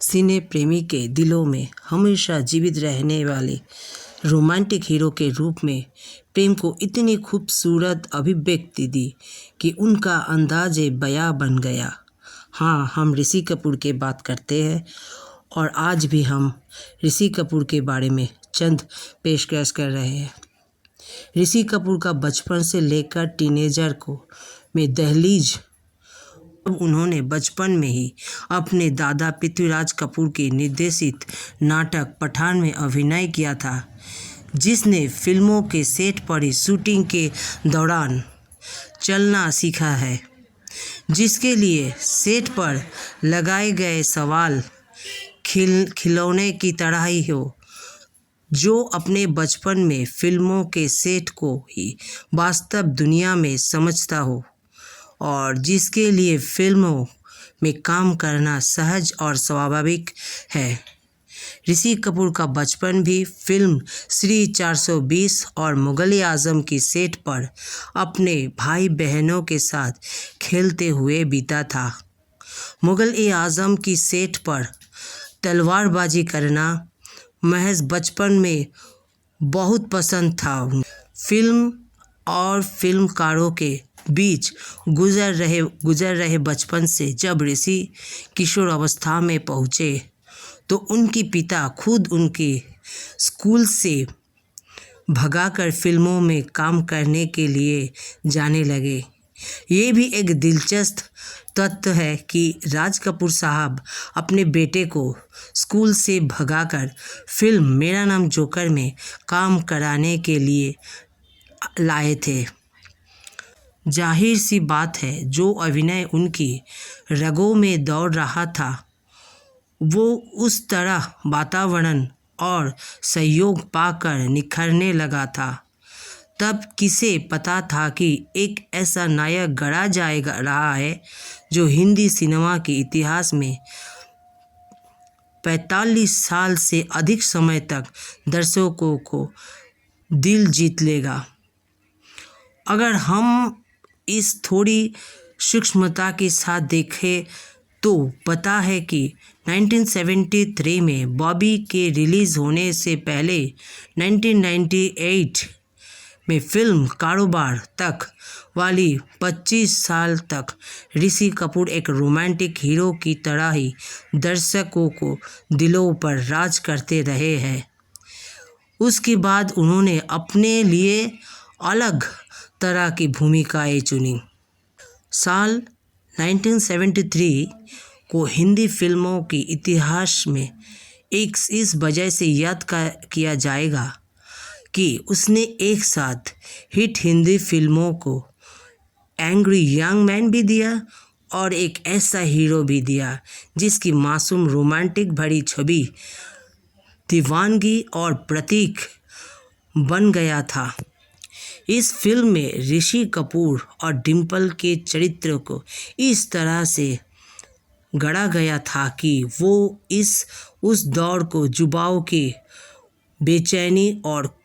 सिने प्रेमी के दिलों में हमेशा जीवित रहने वाले रोमांटिक हीरो के रूप में प्रेम को इतनी खूबसूरत अभिव्यक्ति दी कि उनका अंदाज़े बयां बन गया। हाँ, हम ऋषि कपूर की बात करते हैं और आज भी हम ऋषि कपूर के बारे में चंद पेशकश कर रहे हैं। ऋषि कपूर का बचपन से लेकर टीनेजर को में दहलीज उन्होंने बचपन में ही अपने दादा पृथ्वीराज कपूर के निर्देशित नाटक पठान में अभिनय किया था, जिसने फिल्मों के सेट पर ही शूटिंग के दौरान चलना सीखा है, जिसके लिए सेट पर लगाए गए सवाल खिलौने की तरह ही हो, जो अपने बचपन में फिल्मों के सेट को ही वास्तव दुनिया में समझता हो और जिसके लिए फिल्मों में काम करना सहज और स्वाभाविक है। ऋषि कपूर का बचपन भी फिल्म श्री 420 और मुगल-ए-आज़म की सेट पर अपने भाई बहनों के साथ खेलते हुए बीता था। मुगल-ए-आज़म की सेट पर तलवारबाजी करना महज बचपन में बहुत पसंद था। फिल्म और फिल्मकारों के बीच गुजर रहे बचपन से जब ऋषि किशोर अवस्था में पहुँचे तो उनके पिता खुद उनके स्कूल से भगाकर फिल्मों में काम करने के लिए जाने लगे। ये भी एक दिलचस्प तथ्य है कि राज कपूर साहब अपने बेटे को स्कूल से भगाकर फिल्म मेरा नाम जोकर में काम कराने के लिए लाए थे। जाहिर सी बात है, जो अभिनय उनकी रगों में दौड़ रहा था, वो उस तरह वातावरण और सहयोग पाकर निखरने लगा था। तब किसे पता था कि एक ऐसा नायक गढ़ा रहा है जो हिंदी सिनेमा के इतिहास में 45 साल से अधिक समय तक दर्शकों को दिल जीत लेगा। अगर हम इस थोड़ी सूक्ष्मता के साथ देखें तो पता है कि 1973 में बॉबी के रिलीज़ होने से पहले 1998 में फिल्म कारोबार तक वाली 25 साल तक ऋषि कपूर एक रोमांटिक हीरो की तरह ही दर्शकों को दिलों पर राज करते रहे हैं। उसके बाद उन्होंने अपने लिए अलग तरह की भूमिकाएं चुनी। साल 1973 को हिंदी फिल्मों के इतिहास में इस वजह से याद किया जाएगा कि उसने एक साथ हिट हिंदी फिल्मों को एंग्री यंग मैन भी दिया और एक ऐसा हीरो भी दिया जिसकी मासूम रोमांटिक भरी छवि दीवानगी और प्रतीक बन गया था। इस फिल्म में ऋषि कपूर और डिम्पल के चरित्र को इस तरह से गढ़ा गया था कि वो उस दौर को युवाओं के बेचैनी और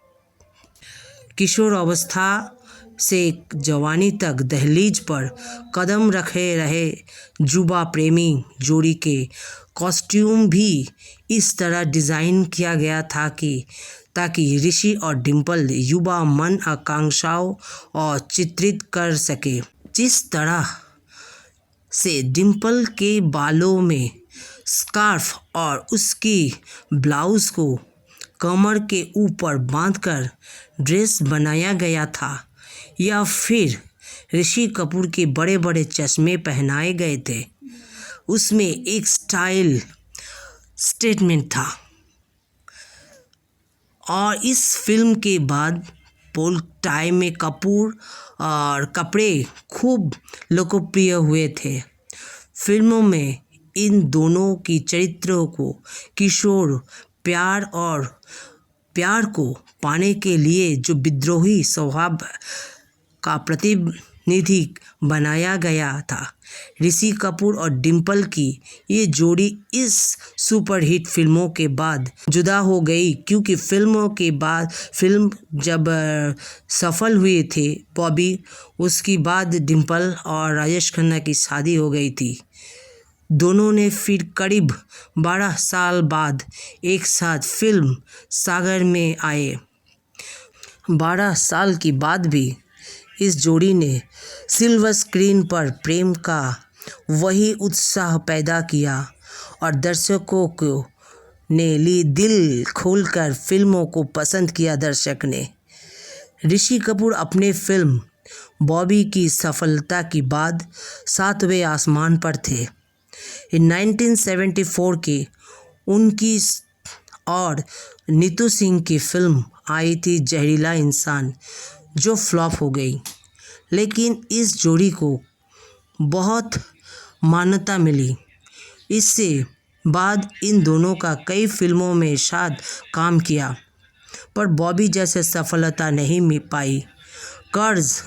किशोर अवस्था से जवानी तक दहलीज पर कदम रखे रहे युवा प्रेमी जोड़ी के कॉस्ट्यूम भी इस तरह डिज़ाइन किया गया था कि ताकि ऋषि और डिम्पल युवा मन आकांक्षाओं और चित्रित कर सके। जिस तरह से डिम्पल के बालों में स्कार्फ और उसकी ब्लाउज को कमर के ऊपर बांधकर ड्रेस बनाया गया था, या फिर ऋषि कपूर के बड़े बड़े चश्मे पहनाए गए थे, उसमें एक स्टाइल स्टेटमेंट था। और इस फिल्म के बाद पोल टाई में कपूर और कपड़े खूब लोकप्रिय हुए थे। फिल्मों में इन दोनों की चरित्रों को किशोर प्यार को पाने के लिए जो विद्रोही स्वभाव का प्रतिनिधि बनाया गया था। ऋषि कपूर और डिम्पल की ये जोड़ी इस सुपरहिट फिल्मों के बाद जुदा हो गई, क्योंकि फिल्मों के बाद फिल्म जब सफल हुए थे बॉबी, उसके बाद डिम्पल और राजेश खन्ना की शादी हो गई थी। दोनों ने फिर करीब 12 साल बाद एक साथ फिल्म सागर में आए। 12 साल के बाद भी इस जोड़ी ने सिल्वर स्क्रीन पर प्रेम का वही उत्साह पैदा किया और दर्शकों को ने ली दिल खोलकर फिल्मों को पसंद किया। दर्शक ने ऋषि कपूर अपने फिल्म बॉबी की सफलता के बाद 7वें आसमान पर थे। 1974 की उनकी और नीतू सिंह की फिल्म आई थी जहरीला इंसान, जो फ्लॉप हो गई, लेकिन इस जोड़ी को बहुत मान्यता मिली। इससे बाद इन दोनों का कई फिल्मों में साथ काम किया, पर बॉबी जैसे सफलता नहीं मिल पाई। कर्ज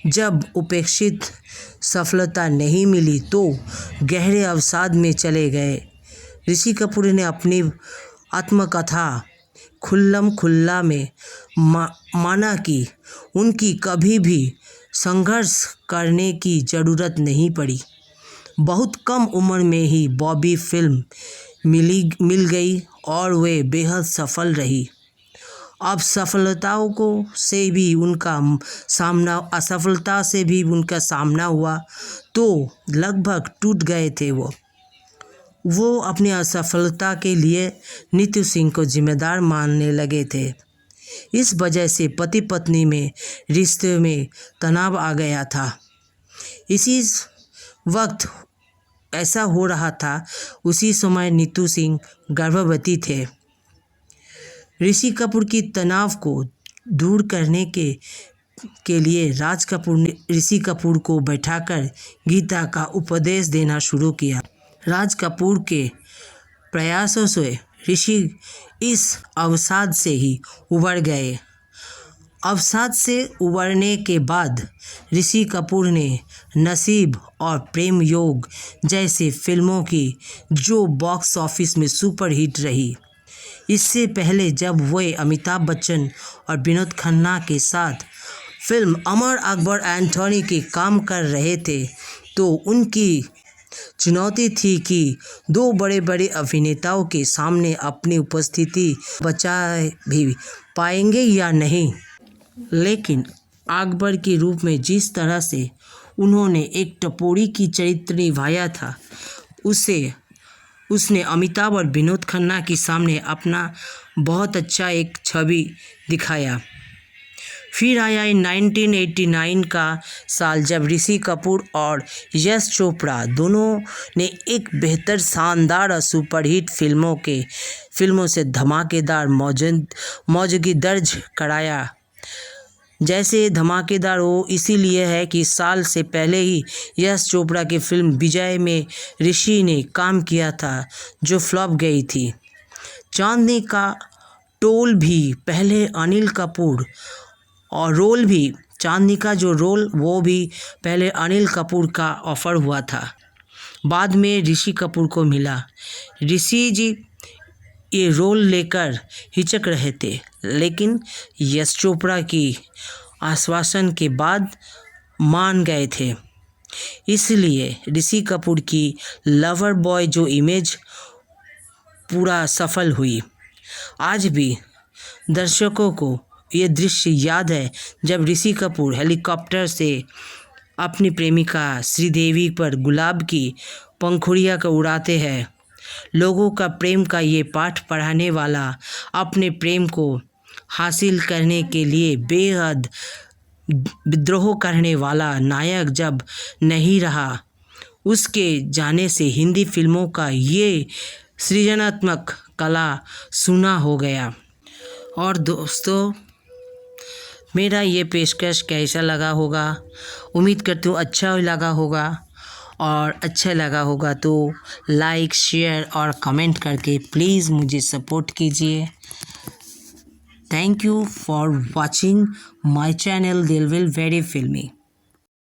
जब उपेक्षित सफलता नहीं मिली तो गहरे अवसाद में चले गए। ऋषि कपूर ने अपनी आत्मकथा खुल्लम खुल्ला में माना कि उनकी कभी भी संघर्ष करने की ज़रूरत नहीं पड़ी। बहुत कम उम्र में ही बॉबी फिल्म मिल गई और वे बेहद सफल रही। अब असफलता से भी उनका सामना हुआ तो लगभग टूट गए थे। वो अपनी असफलता के लिए नीतू सिंह को जिम्मेदार मानने लगे थे। इस वजह से पति पत्नी में रिश्ते में तनाव आ गया था। इसी वक्त ऐसा हो रहा था, उसी समय नीतू सिंह गर्भवती थे। ऋषि कपूर की तनाव को दूर करने के लिए राज कपूर ने ऋषि कपूर को बैठाकर गीता का उपदेश देना शुरू किया। राज कपूर के प्रयासों से ऋषि इस अवसाद से ही उबर गए। अवसाद से उबरने के बाद ऋषि कपूर ने नसीब और प्रेम योग जैसे फिल्मों की जो बॉक्स ऑफिस में सुपर हिट रही। इससे पहले जब वे अमिताभ बच्चन और विनोद खन्ना के साथ फिल्म अमर अकबर एंथोनी के काम कर रहे थे तो उनकी चुनौती थी कि दो बड़े बड़े अभिनेताओं के सामने अपनी उपस्थिति बचा भी पाएंगे या नहीं। लेकिन अकबर के रूप में जिस तरह से उन्होंने एक टपोरी की चरित्र निभाया था, उसने अमिताभ और विनोद खन्ना के सामने अपना बहुत अच्छा एक छवि दिखाया। फिर आया 1989 का साल, जब ऋषि कपूर और यश चोपड़ा दोनों ने एक बेहतर शानदार और सुपरहिट फिल्मों से धमाकेदार मौजूदगी दर्ज कराया। जैसे धमाकेदार हो इसीलिए है कि साल से पहले ही यश चोपड़ा की फिल्म विजय में ऋषि ने काम किया था, जो फ्लॉप गई थी। चांदनी का टोल भी पहले अनिल कपूर और चांदनी का जो रोल वो भी पहले अनिल कपूर का ऑफर हुआ था, बाद में ऋषि कपूर को मिला। ऋषि जी ये रोल लेकर हिचक रहे थे, लेकिन यश चोपड़ा की आश्वासन के बाद मान गए थे। इसलिए ऋषि कपूर की लवर बॉय जो इमेज पूरा सफल हुई। आज भी दर्शकों को ये दृश्य याद है जब ऋषि कपूर हेलीकॉप्टर से अपनी प्रेमिका श्रीदेवी पर गुलाब की पंखुड़ियाँ को उड़ाते हैं। लोगों का प्रेम का ये पाठ पढ़ाने वाला, अपने प्रेम को हासिल करने के लिए बेहद विद्रोह करने वाला नायक जब नहीं रहा, उसके जाने से हिंदी फिल्मों का ये सृजनात्मक कला सूना हो गया। और दोस्तों, मेरा ये पेशकश कैसा लगा होगा, उम्मीद करती हूँ अच्छा लगा होगा, और अच्छा लगा होगा तो लाइक, शेयर और कमेंट करके प्लीज़ मुझे सपोर्ट कीजिए। Thank you for watching my channel दिलविल वेरी फिल्मी।